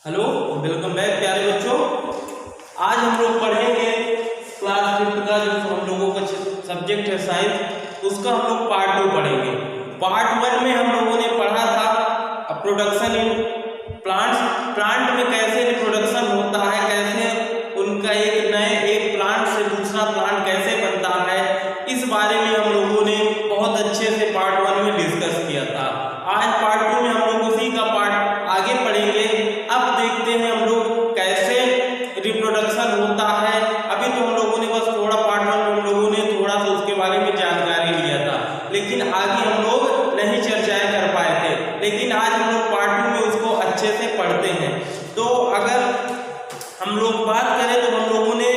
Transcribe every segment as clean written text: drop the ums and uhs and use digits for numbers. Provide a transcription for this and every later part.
Hello, welcome back प्यारे बच्चों। आज हम लोग पढ़ेंगे क्लास 5 का जो हम लोगों का सब्जेक्ट है साइंस, उसका हम लोग पार्ट 2 पढ़ेंगे। पार्ट 1 में हम लोगों ने पढ़ा था प्रोडक्शन इन प्लांट्स, प्लांट में कैसे रिप्रोडक्शन होता है, कैसे उनका एक प्लांट से दूसरा प्लांट कैसे बनता है, इस बारे में हम लोगों ने बहुत अच्छे से पार्ट 1 में डिस्कस किया था। आज पार्ट 2 में हम लोग उसी का पार्ट आगे पढ़ेंगे। अब देखते हैं हम लोग कैसे रिप्रोडक्शन होता है। अभी तो हम लोगों ने बस थोड़ा पार्ट 1 में हम लोगों ने थोड़ा सा उसके बारे में जानकारी लिया था, लेकिन आगे हम लोग नहीं चर्चाएं कर पाए थे। लेकिन आज हम लोग पार्ट 2 में उसको अच्छे से पढ़ते हैं। तो अगर हम लोग बात करें तो हम लोगों ने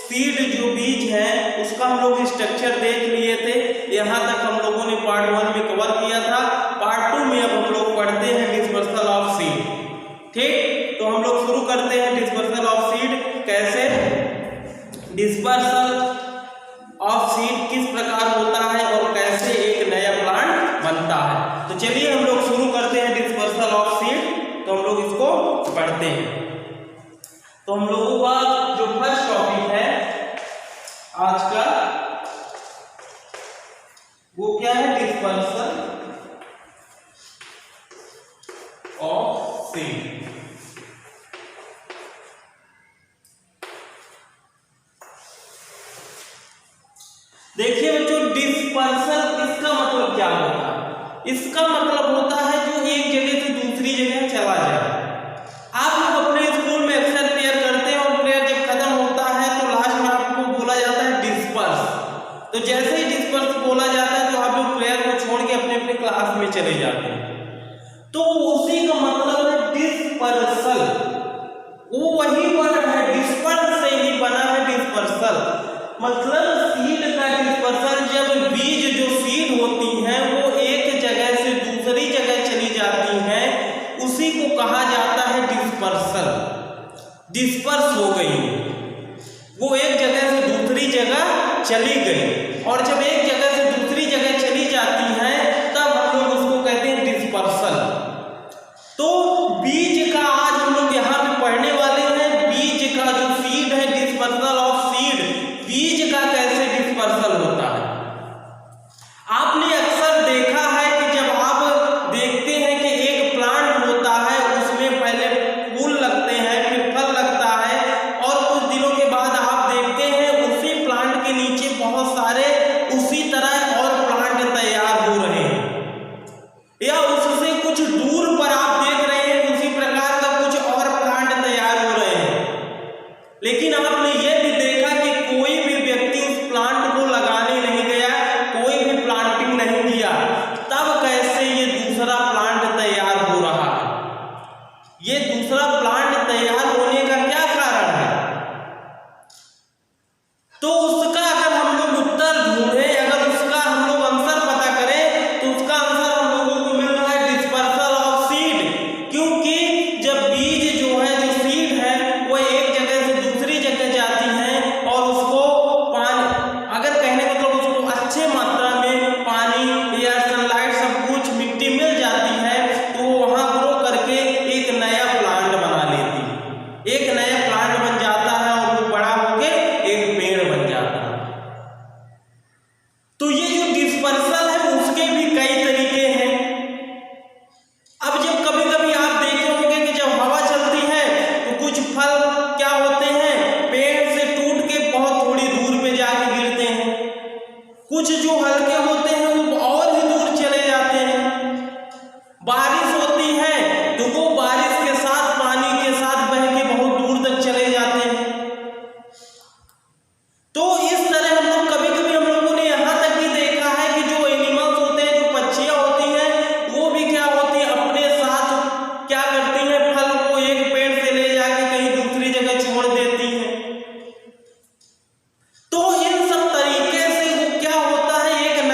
सीड जो बीज है उसका हम लोग स्ट्रक्चर देख लिए थे। यहाँ तक हम लोगों ने पार्ट 1 में कवर किया था। पार्ट 2 में अब हम लोग पढ़ते हैं डिस्पर्सल ऑफ सीड। ठीक, तो हम लोग शुरू करते हैं डिस्पर्सल ऑफ सीड। कैसे डिस्पर्सल ऑफ सीड किस प्रकार होता है और कैसे एक नया प्लांट बनता है। तो चलिए हम लोग शुरू करते हैं डिस्पर्सल ऑफ सीड। तो हम लोग इसको पढ़ते हैं। तो हम लोगों का जो फर्स्ट टॉपिक है आज का वो क्या है, डिस्पर्सल ऑफ सीड। देखिए बच्चों, डिस्पर्सल इसका मतलब क्या होता है? इसका मतलब होता है जो एक जगह से दूसरी जगह चला जाए। आप लोग अपने स्कूल में अक्सर प्रेयर करते हैं और प्रेयर जब खत्म होता है तो लास्ट में आपको बोला जाता है डिस्पर्स। तो जैसे ही डिस्पर्स बोला जाता है तो आप लोग प्रेयर को छोड़ के अपने अपने क्लास में चले जाते हैं। तो उसी का मतलब है डिस्पर्सल। वो वही वर्ड है, डिस्पर्स से ही बना है डिस्पर्सल। मतलब सीड का डिस्पर्सल, जब बीज जो सीड होती हैं वो एक जगह से दूसरी जगह चली जाती हैं, उसी को कहा जाता है डिस्पर्सल। डिस्पर्स हो गई, वो एक जगह से दूसरी जगह चली गई। और जब एक जगह से दूसरी जगह चली जाती है तब हम लोग उसको कहते हैं डिस्पर्सल। तो बीज का आज हम लोग यहाँ पे पढ़ने वाले हैं। बीज का जो सीड है, डिस्पर्सल ऑफ सीड, बीज का कैसे डिस्पर्सल होता है। आपने अक्सर देखा है कि जब आप देखते हैं कि एक प्लांट होता है, उसमें पहले फूल लगते हैं, फिर फल लगता है, और कुछ दिनों के बाद आप देखते हैं उसी प्लांट के नीचे बहुत सारे उसी तरह और प्लांट तैयार हो रहे हैं, या उससे कुछ दूर पर आप देख रहे हैं उसी प्रकार का कुछ और प्लांट तैयार हो रहे हैं। लेकिन आपने यह भी देखा कि कोई भी व्यक्ति उस प्लांट को लगाने नहीं गया, कोई भी प्लांटिंग नहीं किया, तब कैसे ये दूसरा प्लांट तैयार हो रहा है? ये दूसरा प्लांट तैयार होने का क्या कारण है? तो उसका अगर हम लोग उत्तर ढूंढें, अगर उसका हम लोग आंसर पता करें, तो उसका आंसर हम लोगों को मिल रहा है डिस्पर्सल ऑफ सीड। क्योंकि जब बीज जो है, जो सीड है, वो एक जगह से दूसरी जगह जाती है और उसको पानी, अगर कहने का मतलब उसको अच्छे मात्रा में पानी या सनलाइट सब कुछ मिट्टी मिल जाती है, तो वो वहां ग्रो करके एक नया प्लांट बना लेती है। एक नया प्लांट बन जाता है और वो बड़ा होके एक पेड़ बन जाता है। तो ये जो डिस्पर्सल है उसके भी कई तरीके हैं। अब जब कभी कभी आप देखे होंगे कि जब हवा चलती है तो कुछ फल क्या होते हैं, पेड़ से टूट के बहुत थोड़ी दूर पे जाके गिरते हैं। कुछ जो हल्के होते हैं वो और ही दूर चले जाते हैं। बारिश होती है तो वो बारिश के साथ, पानी के साथ बह के बहुत दूर तक चले जाते हैं। तो इस तरह हम लोग कभी कभी हम लोगों ने यहाँ तक भी देखा है कि जो एनिमल्स होते हैं, जो पक्षियाँ होती हैं, वो भी क्या होती हैं, अपने साथ क्या करती हैं, फल को एक पेड़ से ले जाके कहीं दूसरी जगह छोड़ देती हैं। तो इन सब तरीके से वो क्या होता है, एक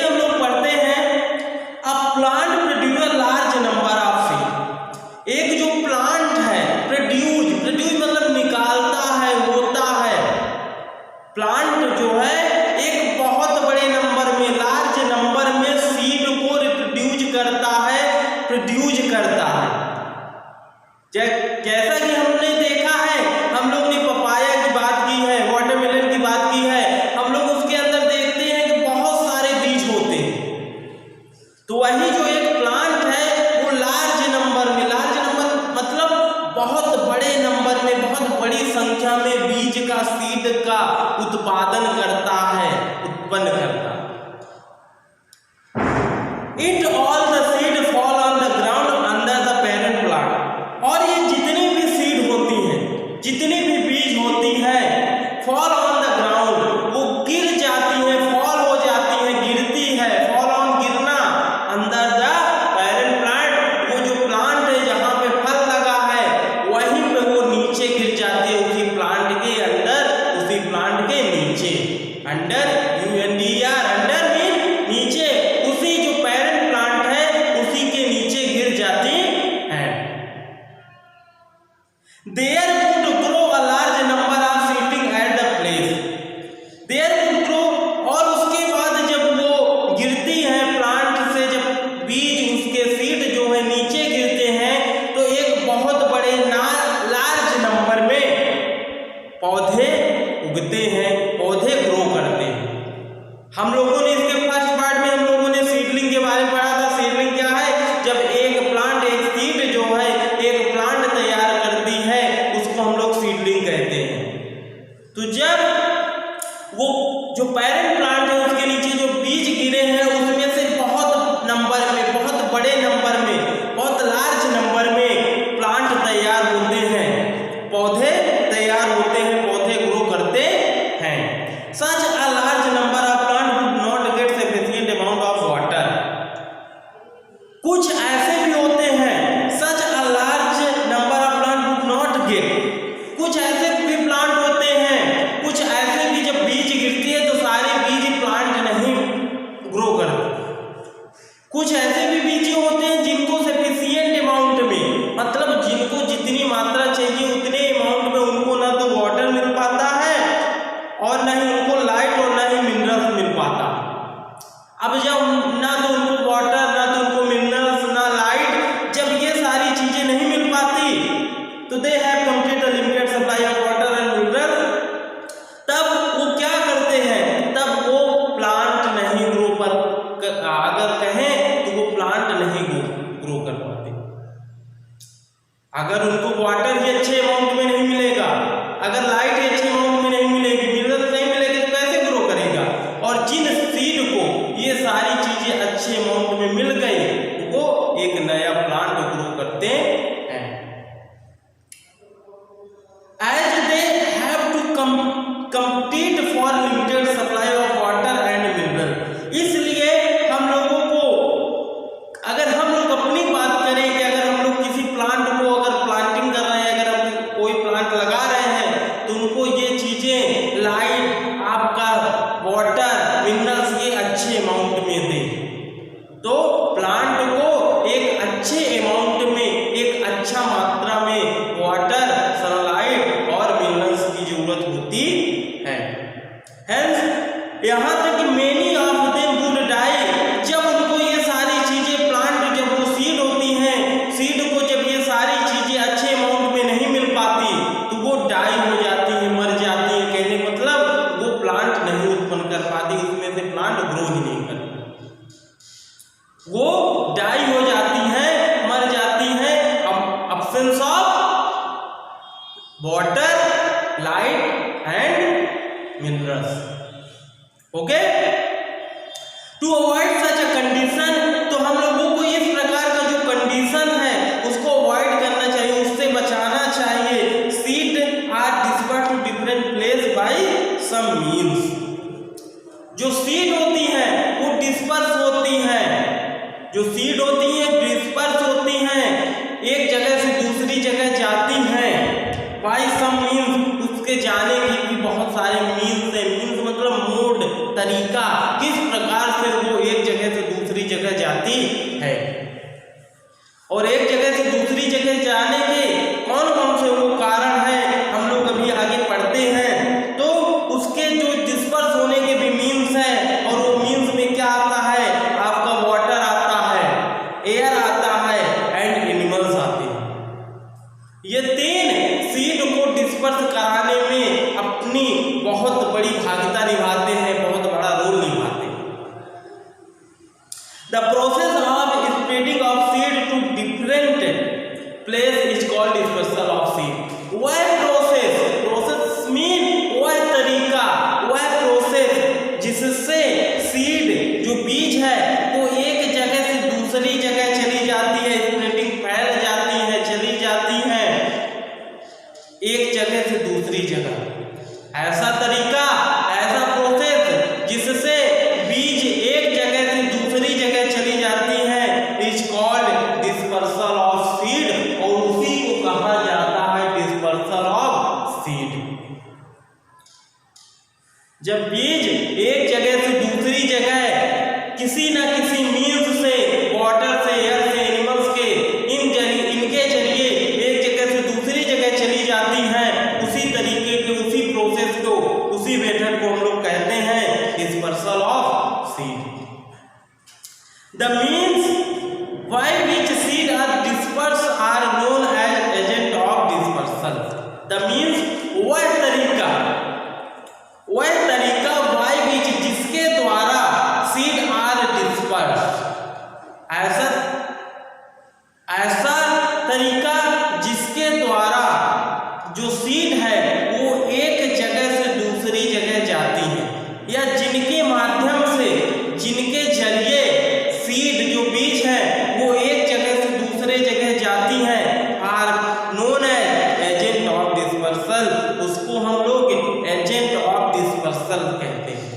कि हम लोग पढ़ते हैं a plant produce large number of seed. एक जो प्लांट है प्रोड्यूस मतलब निकालता है, होता है। प्लांट जो है एक बहुत बड़े नंबर में, लार्ज नंबर में सीड को रिप्रोड्यूस करता है, प्रोड्यूस करता है। जैसा कि हमने देखा है, हम लोग ने पपाया की बात की है, वाटरमेलन की बात की है, हम लोग उसके अंदर देखते हैं कि बहुत सारे बीज होते हैं। तो वही जो एक प्लांट है वो लार्ज नंबर में, लार्ज नंबर मतलब बहुत बड़े नंबर में, बहुत बड़ी संख्या में बीज का, सीड का उत्पादन करता है, उत्पन्न करता है। It all the seed fall on the ground under the parent plant। और ये जितनी भी सीड होती हैं, जितनी भी बीज होती है, fall on the ground, वो गिर जाती है, fall हो जाती है, गिरती है, fall on गिरना, under the parent plant, वो जो प्लांट है जहाँ पे फल लगा है वहीं पे वो नीचे गिर जाती है, उसी प्लांट के अंदर, उसी प्लांट के नीचे। अंडर UNDER, अंडर मीन नीचे, उसी जो पेरेंट प्लांट है उसी के नीचे गिर जाती है। There would grow a large number of seedling at the place। There would grow, और उसके बाद जब वो गिरती है प्लांट से, जब बीज उसके सीड जो है नीचे गिरते हैं तो एक बहुत बड़े लार्ज नंबर में पौधे उगते हैं, पौधे ग्रो करते हैं। हम लोगों ने इसके फर्स्ट पार्ट में हम लोगों ने सीडलिंग के बारे में पढ़ा था। सीडलिंग क्या है? जब एक प्लांट, एक सीड जो है एक प्लांट तैयार करती है उसको हम लोग सीडलिंग कहते हैं। तो जब वो जो पेरेंट प्लांट है उसके नीचे जो बीज गिरे हैं उसमें से बहुत नंबर में, बहुत बड़े नंबर में, बहुत लार्ज नंबर में प्लांट तैयार होते हैं, पौधे तैयार होते हैं, पौधे ग्रो करते हैं। Such a large number of plants would not get sufficient amount of water। कुछ ऐसे भी होते हैं, such a large number of plants would not get, कुछ ऐसे भी प्लांट होते हैं, कुछ ऐसे भी जब बीज गिरती है तो सारे बीज प्लांट नहीं ग्रो करते। कुछ ऐसे भी बीज होते हैं जिनको सफिशिएंट अमाउंट में, मतलब जिनको जितनी मात्रा चाहिए उतने अमाउंट में उनको ना तो वाटर मिल पाता है और ना ही उनको लाइट और ना ही मिनरल्स मिल पाता। अब जब ना तो उनको वाटर, ना तो उनको मिनरल्स, ना लाइट, जब ये सारी चीजें नहीं मिल पाती तो they have complete limited supply of water and mineral, तब वो क्या करते हैं, तब वो प्लांट नहीं ग्रो पर, अगर कहें तो वो प्लांट नहीं ग्रो कर पाते। अगर उनको वाटर ही अच्छे अमाउंट में नहीं मिलेगा, अगर लाइट ही अच्छे अमाउंट में नहीं मिलेगी, मिनरल नहीं मिलेगी तो कैसे ग्रो करेगा? और जिन सीड को ये सारी चीजें अच्छे अमाउंट में मिल गई वो एक नया प्लांट ग्रो करते हैं। As they have to compete for limited supply of water and mineral, इसलिए हम लोगों को, अगर हम लोग अपनी बात करें कि अगर हम लोग किसी प्लांट को अगर प्लांटिंग कर रहे हैं, अगर हम कोई प्लांट लगा रहे हैं तो उनको ये चीजें, लाइट, आपका वाटर, मिनरल्स ये अच्छे अमाउंट में दें, तो प्लांट को एक अच्छे अमाउंट में, एक अच्छा मात्रा में वाटर, सनलाइट और मिनरल्स की जरूरत होती है। हेंस यहाँ तक many of them would die, जब उनको ये सारी चीजें, प्लांट जब वो सीड होती हैं, सीड को जब ये सारी चीजें अच्छे अमाउंट में नहीं मिल पाती तो वो डाई हो जाती है, मर जाती है। कहने मतलब वो प्लांट नहीं उत्पन्न कर पाती, उसमें से प्लांट ग्रो ही नहीं करती, वो डाई हो जाती है, मर जाती है। Absence of water, light and minerals. Okay, to avoid such a condition, तो हम लोगों को इस प्रकार का जो कंडीशन है उसको अवॉइड करना चाहिए, उससे बचाना चाहिए। Seed are dispersed to different place by some means, जो सीड होती हैं वो डिस्पर्स होती हैं, जो सीड होती हैं डिस्पर्स होती हैं, एक जगह से दूसरी जगह जाती हैं बाय सम मींस, उसके जाने की भी बहुत सारे मींस है। मींस मतलब मोड, तरीका, किस प्रकार से वो एक जाती है। और एक जगह से दूसरी जगह जाने के कौन कौन से वो कारण है हम लोग अभी आगे पढ़ते हैं। तो उसके जो डिस्पर्स होने के भी मीन्स हैं, और वो मीन्स में क्या आता है, आपका वाटर आता है, एयर आता है एंड एनिमल्स आते हैं। ये तीन सीड को डिस्पर्स कराने में अपनी बहुत बड़ी भागीदारी निभाते हैं, बहुत बड़ा रोल निभाते हैं। The process of spreading of seed to different place is called dispersal of seed. वह प्रोसेस मीन वह तरीका, वह प्रोसेस जिससे सीड जो बीज है वो एक जगह से दूसरी जगह चली जाती है, स्प्रेडिंग फैल जाती है, चली जाती है एक जगह से दूसरी जगह। ऐसा तरीका, ऐसा प्रोसेस जिससे बीज एक जगह से दूसरी जगह चली जाती है is called dispersal of seed, और उसी को कहा जाता है डिस्पर्सल ऑफ सीड। जब बीज एक जगह से दूसरी जगह किसी न किसी मीन्स से, वाटर से, एयर से, एनिमल्स के इनके जरिए एक जगह से दूसरी जगह चली जाती है, उसी तरीके के, उसी प्रोसेस को, उसी मेथड को हम लोग कहते हैं dispersal of seed. The means by which seed are dispersed are known as agent of dispersal. The means वह तरीका by which जिसके द्वारा seed are dispersed, ऐसा तरीका जिसके द्वारा जो सीड है वो एक जगह से दूसरी जगह जाती है, या जिनके माध्यम से, जिनके जरिए सीड जो बीज है वो एक जगह से दूसरे जगह जाती है, are known agent of dispersal. उसको हम लोग एजेंट ऑफ डिस्पर्सल कहते हैं।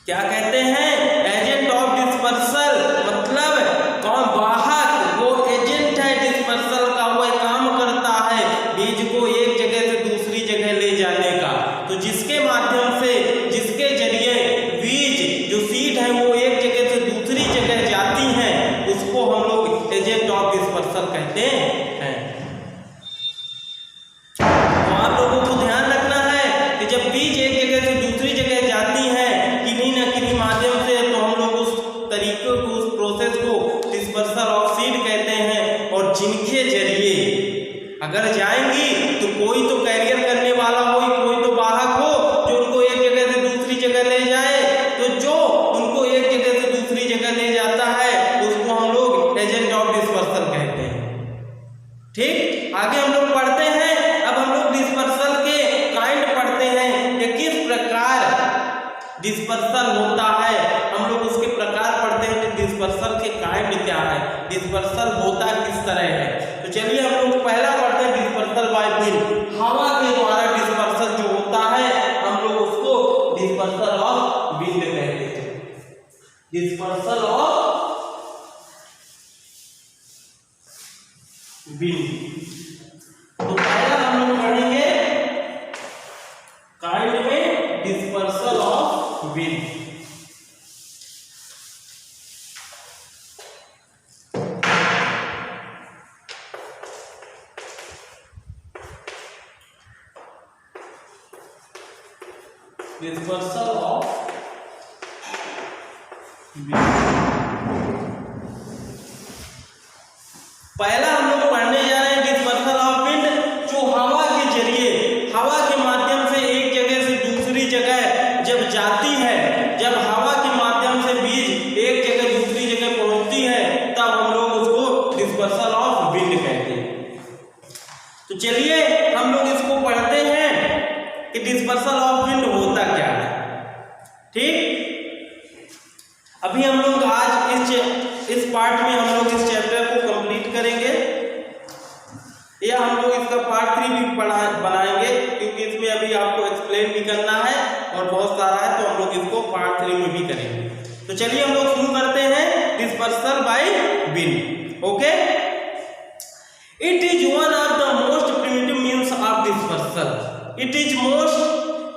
क्या कहते हैं? एजेंट ऑफ डिस्पर्सल, मतलब कौन वाहक, वो एजेंट है डिस्पर्सल का, वो काम करता है बीज को एक जगह से दूसरी जगह ले जाने का। तो जिसके माध्यम से, जिसके जरिए बीज जो सीड है वो एक जगह से दूसरी जगह जाती है, उसको हम लोग एजेंट ऑफ डिस्पर्सल कहते हैं। तो आप लोगों को ध्यान रखना है कि जब बीज एक जगह से दूसरी जगह जाती है किन्हीं न किन्हीं माध्यम से, तो हम लोग उस तरीके को, उस प्रोसेस को डिस्पर्सल ऑफ सीड कहते हैं। और जिनके जरिए अगर जाएंगी तो कोई तो कैरियर करने वाला हो, कोई तो वाहक हो जो उनको एक जगह से दूसरी जगह ले जाए, तो जो उनको एक जगह से दूसरी जगह ले जाता है उसको हम लोग एजेंट ऑफ डिस्पर्सल कहते हैं। ठीक, आगे हम लोग पढ़ते हैं। अब हम लोग डिस्पर्सल के काइंड पढ़ते हैं कि किस प्रकार डिस्पर्सल होता है, हम लोग उसके प्रकार पढ़ते हैं कि डिस्पर्सल के काइंड क्या है, डिस्पर्सल होता किस तरह है। तो चलिए हम लोग पहला पढ़ते हैं डिस्पर्सल बाय विंड। हवा के द्वारा डिस्पर्सल जो होता है हम लोग उसको डिस्पर्सल ऑफ विंड कहते हैं। Dispersal of wind. तो पहला हम लोग पढ़ेंगे काइंड में dispersal of wind. Dispersal of wind. पहला हम लोग पढ़ने जा रहे हैं डिस्पर्सल ऑफ विंड, जो हवा के जरिए, हवा के माध्यम से एक जगह से दूसरी जगह जब जाती है, जब हवा के माध्यम से बीज एक जगह दूसरी जगह पहुंचती है, तब हम लोग उसको डिस्पर्सल ऑफ विंड कहते हैं। तो चलिए हम लोग इसको पढ़ते हैं कि डिस्पर्सल ऑफ विंड होता क्या है। ठीक, अभी हम लोग आज इस पार्ट में हम लोग इस चैप्टर को कंप्लीट करेंगे, या हम लोग इसका पार्ट 3 भी बनाएंगे, क्योंकि इसमें अभी आपको एक्सप्लेन भी करना है और बहुत सारा है, तो हम लोग इसको पार्ट 3 में भी करेंगे। तो चलिए हम लोग शुरू करते हैं dispersal by wind. Okay, it is one of the most primitive means of dispersal. It is most,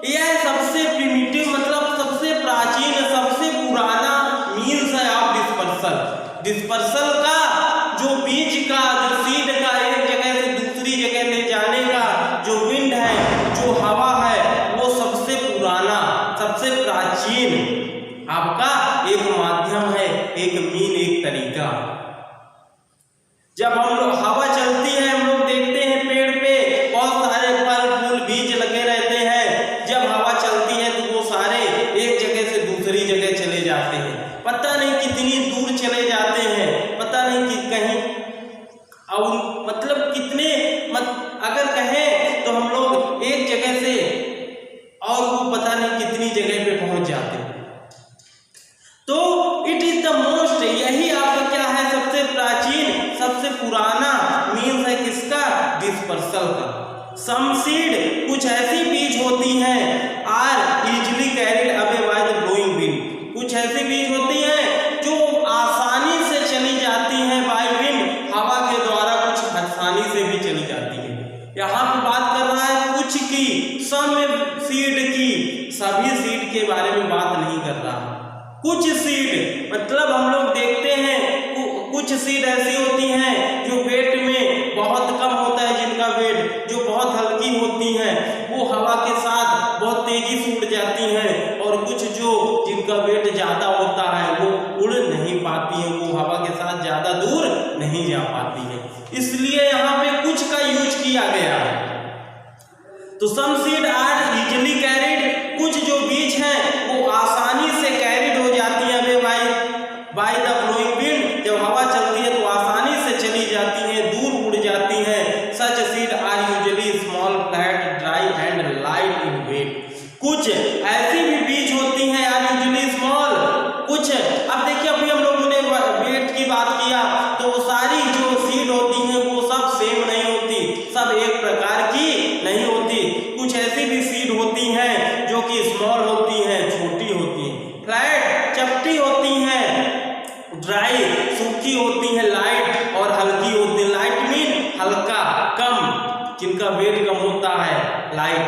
यह सबसे प्रिमिटिव मतलब सबसे प्राचीन, सबसे पुराना मीन्स डिस्पर्सल का जो बीज का, जो सीड का एक जगह से दूसरी जगह ले जाने का जो विंड है, जो हवा है, वो सबसे पुराना, सबसे प्राचीन आपका एक माध्यम है, एक मीन, एक तरीका। जब हम लोग हवा चलती है, हम लोग देखते हैं पेड़ पे बहुत सारे फल फूल बीज लगे रहते हैं। जब हवा चलती है तो वो सारे एक जगह से दूसरी जगह चले जाते हैं, पता नहीं कितनी दूर चले जाते हैं, पता नहीं कि कहीं और मतलब कितने अगर कहें तो हम लोग एक जगह से और वो पता नहीं कितनी जगह पे पहुंच जाते हैं। तो इट इज द मोस्ट, यही आपका क्या है, सबसे प्राचीन, सबसे पुराना मीन्स है किसका, डिस्पर्सल का। सम सीड, कुछ ऐसी बीज होती हैं, are easily carried away by the blowing wind, कुछ ऐसी बीज होती हैं जो आसानी से चली जाती हैं बाय विंड, हवा के द्वारा कुछ आसानी से भी चली जाती है। यहाँ पे बात कर रहा है कुछ की, सम सीड की, सभी सीड के बारे में बात नहीं कर रहा। कुछ सीड मतलब हम लोग देखते हैं कुछ सीड ऐसी होती हैं जो वेट में बहुत कम होता है, जिनका वेट जो बहुत हल्की होती हैं, वो हवा के साथ बहुत तेजी से उड़ जाती हैं, और कुछ जो जिनका वेट ज्यादा होता है वो उड़ नहीं पाती हैं, वो हवा के साथ ज्यादा दूर नहीं जा पाती है, इसलिए यहाँ पे कुछ का यूज किया गया है। तो सम सीड आर इजिली कैरिड, कुछ जो बीज हैं वो आसानी से कैरिड हो जाती है बाय द ब्लोइंग विंड, जब हवा चलती है तो आसानी से चली जाती है, दूर उड़ जाती है। Such seed are usually small, flat, dry and light in weight, कुछ ऐसी भी बीज होती हैं आर यूजुअली स्मॉल, कुछ अब देखिए अभी हम लोगों ने वेट की बात किया तो सारी जो सीड होती हैं वो सब सेम नहीं होती, सब एक प्रकार की नहीं होती, कुछ ऐसी भी सीड होती हैं जो कि स्मॉल होती हैं, छोटी होती हैं, फ्लैट चपटी होती हैं, ड्राई सूखी होती हैं, लाइट और हल्की होती है। लाइट मीन हल्का, कम, जिनका वेट कम होता है, लाइट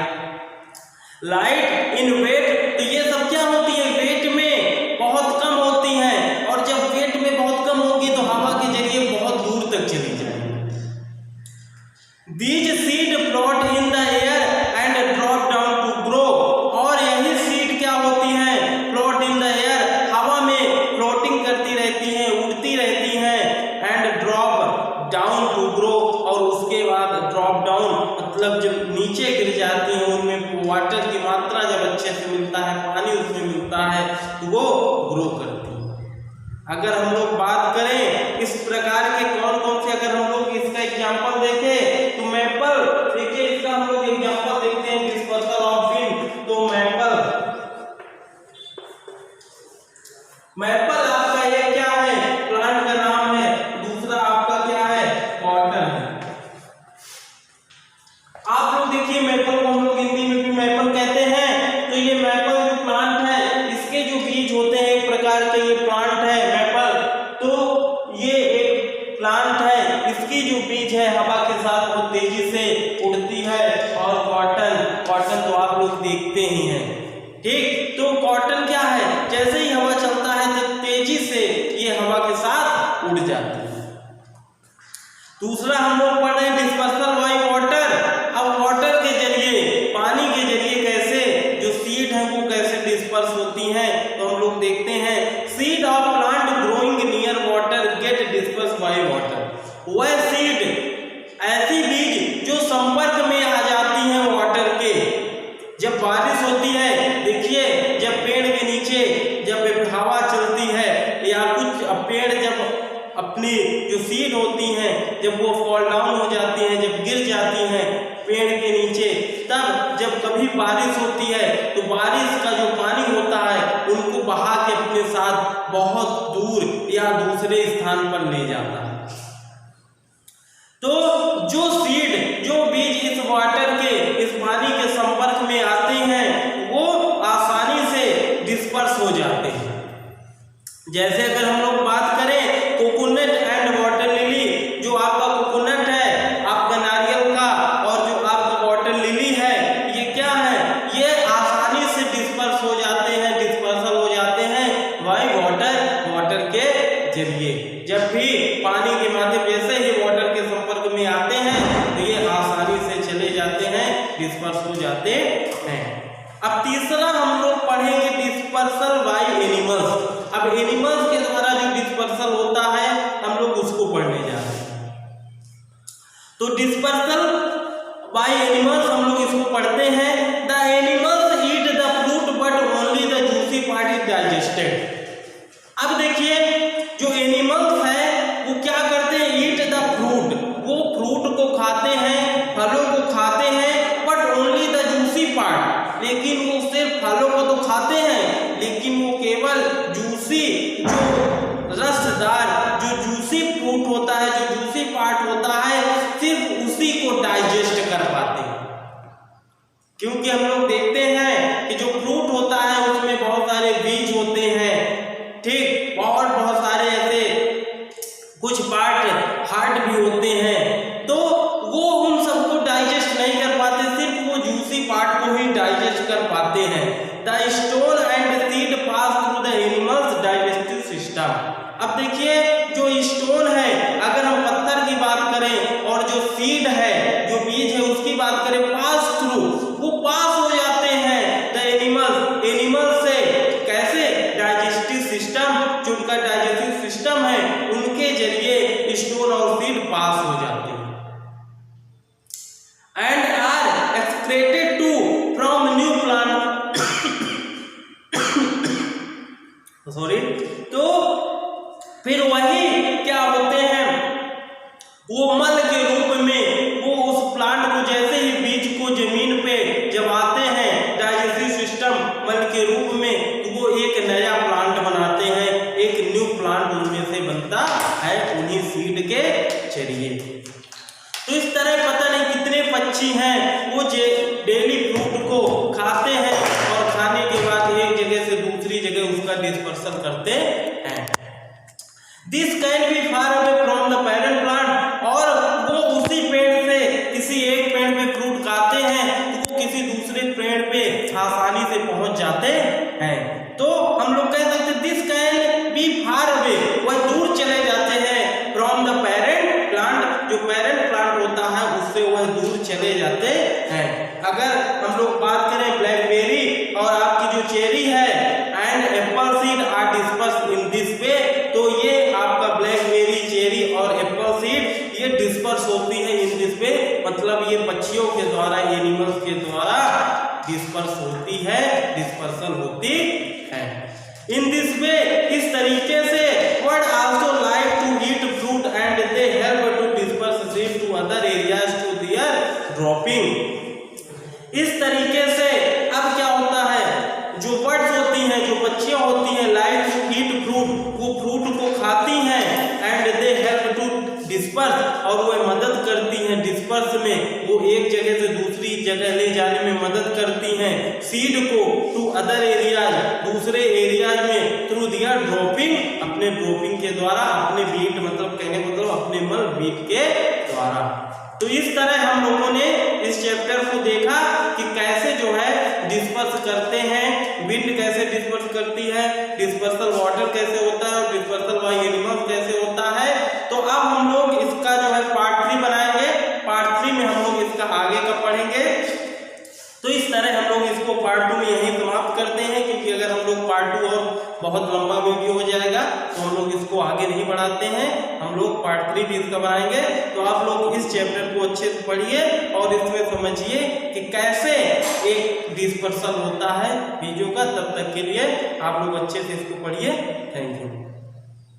इन वेट, तो ये सब क्या होती है, वेट में बहुत कम होती हैं, और जब वेट में बहुत कम होगी तो हवा के जरिए बहुत दूर तक चली जाएगी। These seed float in the air and drop down to grow, और यही सीड क्या होती हैं, फ्लोट इन द एयर, हवा में फ्लोटिंग करती रहती हैं, उड़ती रहती हैं, and drop down to grow, और उसके बाद ड्रॉप डाउन मतलब जब नीचे गिर जाती हैं, उनमें वाटर की मात्रा जब अच्छे से मिलता है, पानी उसमें मिलता है तो वो ग्रो करती है। अगर हम लोग बात करें इस प्रकार के कौन कौन से, अगर हम लोग इसका एग्जांपल देखें तो मैपल, देखिए इसका हम लोग एग्जांपल देखते हैं, डिस्पर्सल ऑफ विंड, तो मैपल आपका ये क्या है, प्लांट का नाम है, दूसरा आपका क्या है, कॉटन है। आप लोग देखिए मैपल को हम लोग हिंदी में भी मैपल कहते हैं, तो ये मैपल जो प्लांट है, इसके जो बीज होते हैं एक प्रकार का ये प्लांट है मैपल, तो ये एक प्लांट है, इसकी जो बीज है हवा के साथ वो तेजी से उड़ती है, और कॉटन तो आप लोग देखते ही हैं, ठीक। तो कॉटन क्या है, जैसे ही हवा चलता है तो तेजी से ये हवा के साथ उड़ जाती है। दूसरा हम लोग पढ़ रहे हैं डिस्पर्सल बाय वाटर, अब वाटर के जरिए, पानी के जरिए कैसे जो सीड है वो कैसे डिस्पर्स होती हैं, तो हम लोग देखते हैं seed of plant growing near water get disperse by water, वह सीड ऐसी बीज जो संपर्क में आ जाती हैं वाटर के, जब बारिश होती है, देखिए जब पेड़ के नीचे जब हवा चलती है या कुछ पेड़ जब अपनी जो सीड होती हैं जब वो फॉल डाउन हो जाती हैं, जब गिर जाती हैं पेड़ के नीचे, तब जब कभी बारिश होती है तो बारिश का जो पानी होता है उनको बहा के अपने साथ बहुत दूर या दूसरे स्थान पर ले जाता है। तो जो सीड, जो बीज इस वाटर के, इस पानी के संपर्क में आते हैं वो आसानी से डिस्पर्स हो जाते हैं। जैसे अगर हम लोग बात करें कोकोनट एंड वाटर लिली, जो आपका कोकोनट है आपका नारियल का, और जो आपका वाटर लिली है ये क्या है, ये आसानी से डिस्पर्स हो जाते हैं, डिस्पर्सल हो जाते हैं वाटर के जरिए। जब भी पानी के माध्यम जैसे ही वाटर के संपर्क में आते हैं तो ये आसानी से चले जाते हैं, डिस्पर्स हो जाते हैं। अब तीसरा हम लोग पढ़ेंगे डिस्पर्सल बाय एनिमल्स। अब एनिमल्स के द्वारा जो डिस्पर्सल होता है हम लोग उसको पढ़ने जा रहे हैं। तो डिस्पर्सल बाय एनिमल्स हम लोग इसको पढ़ते हैं। The animals eat the fruit but only the juicy part is digested. अब देखिए जो एनिमल्स है वो क्या करते हैं, ईट द फ्रूट, वो फ्रूट को खाते हैं, फलों को खाते हैं, but only the juicy part, लेकिन वो सिर्फ फलों को तो खाते हैं लेकिन वो केवल जूसी जो रसदार जो जूसी फ्रूट होता है, जो जूसी पार्ट होता है, सिर्फ उसी को डाइजेस्ट कर पाते हैं। क्योंकि हम लोग देखते हैं कि जो फ्रूट होता है उसमें बहुत सारे बीज होते हैं, ठीक, और बहुत सारे ऐसे कुछ पार्ट हार्ड भी होते हैं, तो वो उन सबको डाइजेस्ट नहीं कर पाते, सिर्फ वो जूसी पार्ट को ही डाइजेस्ट कर पाते हैं। The stone and seed pass through the animals digestive system. अब देखिए जो स्टोन है, अगर हम पत्थर की बात करें, और जो सीड है, जो बीज है उसकी बात करें, पास थ्रू, वो पास हो जाते हैं द एनिमल्स, एनिमल से कैसे, डाइजेस्टिव सिस्टम, जो उनका डाइजेस्टिव सिस्टम है उनके जरिए स्टोन और सीड पास हो जाते हैं। And are excreted to from new plant, sorry, तो फिर वही क्या होते हैं, वो मल के रूप में वो उस प्लांट को, जैसे ही बीज को जमीन पे जब आते हैं डाइजेस्टिव सिस्टम मल के रूप में, तो वो एक नया प्लांट बनाते हैं, एक न्यू प्लांट उनमें से बनता है उन्हीं सीड के जरिए। तो इस तरह पता नहीं कितने पक्षी हैं वो डेली फ्रूट को खाते हैं और खाने के बाद एक जगह से दूसरी जगह उसका डिस्पर्सल करते हैं। This can be far away from the parent plant, और वो उसी पेड़ से किसी एक पेड़ पे फ्रूट खाते हैं तो वो किसी दूसरे पेड़ पे आसानी से पहुंच जाते हैं। तो हम लोग कह सकते this can be far away, वह दूर चले जाते हैं, फ्रॉम द पेरेंट प्लांट, जो पेरेंट प्लांट होता है उससे वह दूर चले जाते हैं। अगर हम लोग बात करें ब्लैकबेरी और आपकी जो चेरी है and apple seed are disperse in this way, तो ये आपका ब्लैकबेरी, चेरी और एप्पल सीड ये डिस्पर्स होती है इन दिस वे, मतलब ये पक्षियों के द्वारा, एनिमल्स के द्वारा डिस्पर्स होती है, डिस्पर्सल होती है। इन दिस वे, इस तरीके से bird also like to eat fruit and they help to disperse seed to other areas to their dropping. इस तरीके से अब क्या होता है, जो बर्ड्स होती हैं, जो पक्षियां होती हैं, लाइक टू ईट फ्रूट, वो फ्रूट को खाती हैं, and they help to disperse, और वह मदद करती हैं डिस्पर्स में, वो एक जगह से दूसरी जगह ले जाने में मदद करती हैं सीड को, टू अदर एरियाज, दूसरे एरियाज में, थ्रू दियर ड्रॉपिंग, अपने ड्रॉपिंग के द्वारा, अपने बीट, मतलब कहने मतलब अपने मल बीट के द्वारा। तो इस तरह हम लोगों ने इस चैप्टर को देखा कि कैसे जो है डिस्पर्स करते हैं, विंड कैसे डिस्पर्स करती है, डिस्पर्सल वाटर कैसे होता है, और डिस्पर्सल बाय एनिमल्स कैसे होता है। तो अब हम लोग इसका जो है पार्ट 3 बनाएंगे, पार्ट 3 में हम लोग इसका आगे का पढ़ेंगे। तो इस तरह हम लोग इसको पार्ट 2 में यहीं समाप्त करते हैं, क्योंकि अगर हम लोग पार्ट 2 और बहुत लंबा वीडियो हो जाएगा तो हम लोग इसको आगे नहीं बढ़ाते हैं, हम लोग पार्ट 3 भी इसका बनाएंगे। तो आप लोग इस चैप्टर को अच्छे से पढ़िए और इसमें समझिए कि कैसे एक डिस्पर्सल होता है बीजों का। तब तक के लिए आप लोग अच्छे से इसको पढ़िए। Thank you.